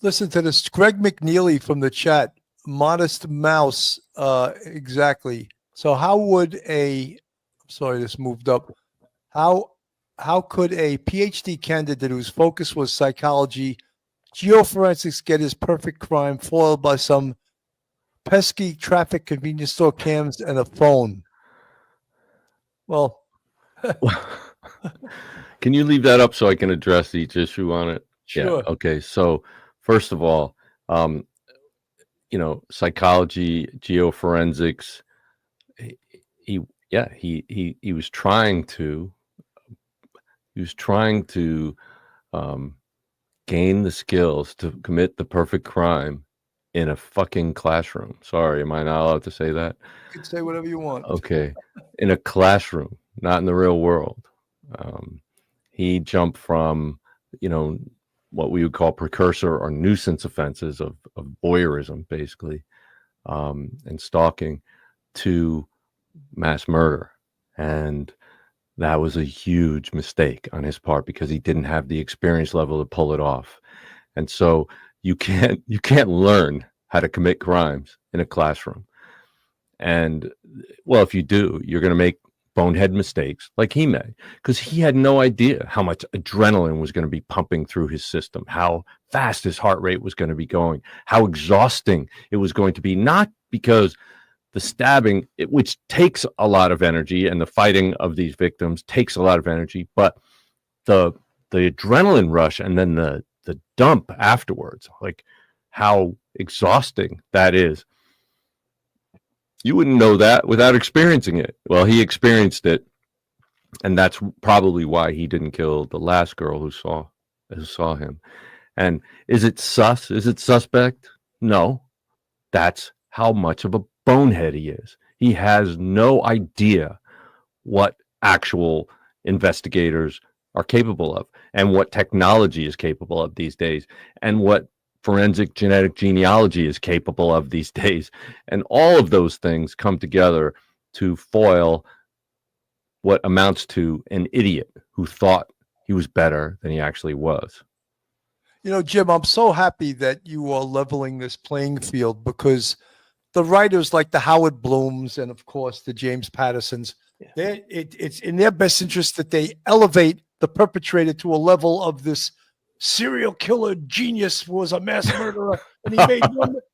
Listen to this. Greg McNeely from the chat. Modest mouse. Exactly. So how would I'm sorry, this moved up. How could a PhD candidate whose focus was psychology, geoforensics get his perfect crime foiled by some pesky traffic convenience store cams and a phone? Well, can you leave that up so I can address each issue on it? sure. Yeah. Okay. So first of all, psychology, geoforensics, he was trying to gain the skills to commit the perfect crime in a fucking classroom. Sorry, am I not allowed to say that? You can say whatever you want. Okay. In a classroom, not in the real world. He jumped from, what we would call precursor or nuisance offenses of voyeurism, basically, and stalking, to mass murder. And that was a huge mistake on his part because he didn't have the experience level to pull it off. And so you can't learn how to commit crimes in a classroom. And well, if you do, you're going to make bonehead mistakes like he made, because he had no idea how much adrenaline was going to be pumping through his system, how fast his heart rate was going to be going, how exhausting it was going to be, not because the stabbing, which takes a lot of energy, and the fighting of these victims takes a lot of energy, but the adrenaline rush and then the dump afterwards, like how exhausting that is. You wouldn't know that without experiencing it. Well, he experienced it, and that's probably why he didn't kill the last girl who saw him. And is it sus? Is it suspect? No. That's how much of a bonehead he is. He has no idea what actual investigators are capable of, and what technology is capable of these days, and what forensic genetic genealogy is capable of these days. And all of those things come together to foil what amounts to an idiot who thought he was better than he actually was. Jim, I'm so happy that you are leveling this playing field, because the writers like the Howard Blooms and, of course, the James Pattersons, it's in their best interest that they elevate the perpetrator to a level of this serial killer genius who was a mass murderer, and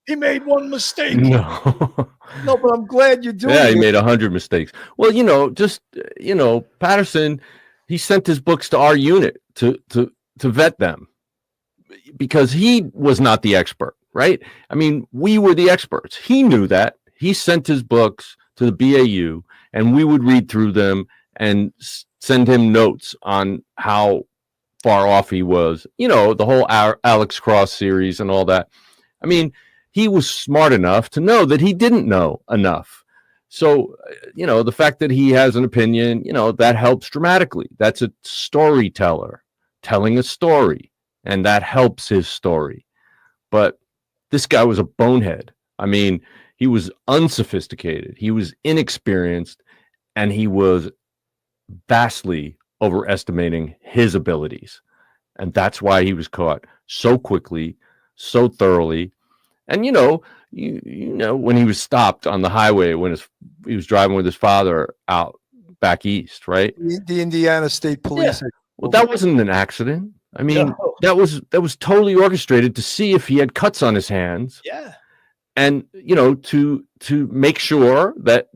he made one mistake. No, but I'm glad you're doing it. Yeah, he made 100 mistakes. Well, Patterson, he sent his books to our unit to vet them, because he was not the expert, right? I mean, we were the experts. He knew that. He sent his books to the BAU, and we would read through them and send him notes on how far off he was, the whole Alex Cross series and all that. I mean, he was smart enough to know that he didn't know enough. So, the fact that he has an opinion, that helps dramatically. That's a storyteller telling a story, and that helps his story. But this guy was a bonehead. I mean, he was unsophisticated, he was inexperienced, and he was vastly overestimating his abilities. And that's why he was caught so quickly, so thoroughly. And when he was stopped on the highway when he was driving with his father out back east, right? The Indiana State Police. Yeah. Well, that wasn't an accident. I mean, that was totally orchestrated to see if he had cuts on his hands. Yeah. And to make sure that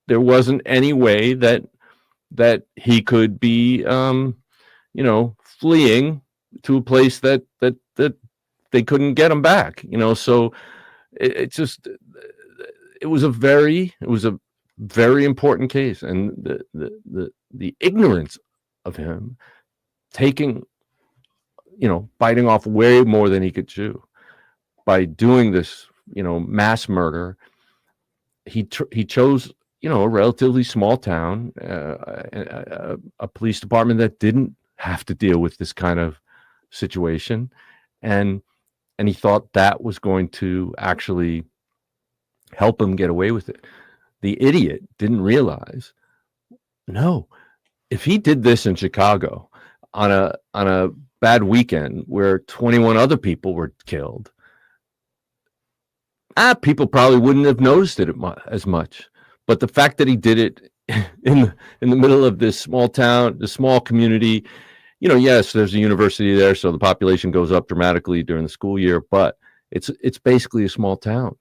there wasn't any way that he could be, fleeing to a place that they couldn't get him back. So it was a very important case, and the ignorance of him taking, biting off way more than he could chew by doing this, mass murder. He chose, a relatively small town, a police department that didn't have to deal with this kind of situation, and he thought that was going to actually help him get away with it. The idiot didn't realize, no, if he did this in Chicago on a bad weekend where 21 other people were killed, people probably wouldn't have noticed it as much. But the fact that he did it in the middle of this small town, the small community, you know, yes, there's a university there, so the population goes up dramatically during the school year, but it's basically a small town,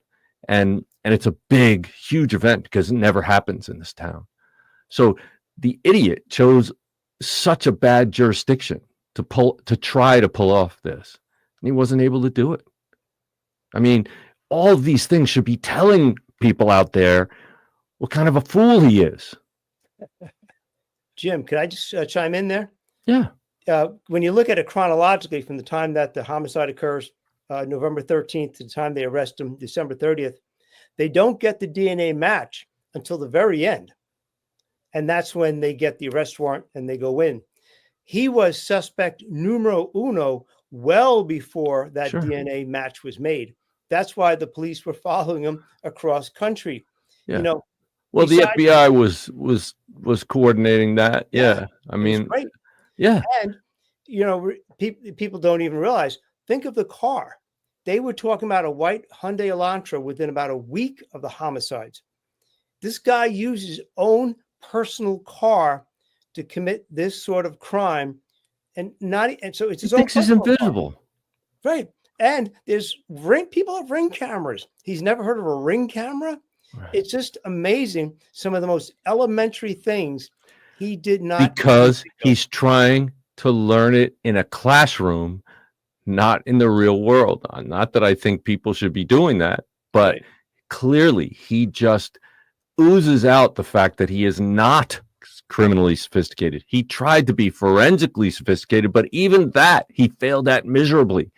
and it's a big, huge event because it never happens in this town. So the idiot chose such a bad jurisdiction to try to pull off this, and he wasn't able to do it. I mean, all of these things should be telling people out there what kind of a fool he is. Jim, could I just chime in there? Yeah. When you look at it chronologically from the time that the homicide occurs, November 13th, to the time they arrest him, December 30th, they don't get the DNA match until the very end. And that's when they get the arrest warrant and they go in. He was suspect numero uno well before that Sure. DNA match was made. That's why the police were following him across country. Yeah. You know, Well, the besides- FBI was coordinating that. Yeah. I mean, great. yeah. And, you know, people don't even realize, think of the car. They were talking about a white Hyundai Elantra within about a week of the homicides. This guy used his own personal car to commit this sort of crime, and so it's his He own thinks he's personal car. invisible. Right. And there's people have ring cameras. He's never heard of a ring camera. Right. It's just amazing. Some of the most elementary things he did not. Because he's trying to learn it in a classroom, not in the real world. Not that I think people should be doing that, but Right. clearly he just oozes out the fact that he is not criminally sophisticated. He tried to be forensically sophisticated, but even that he failed at miserably.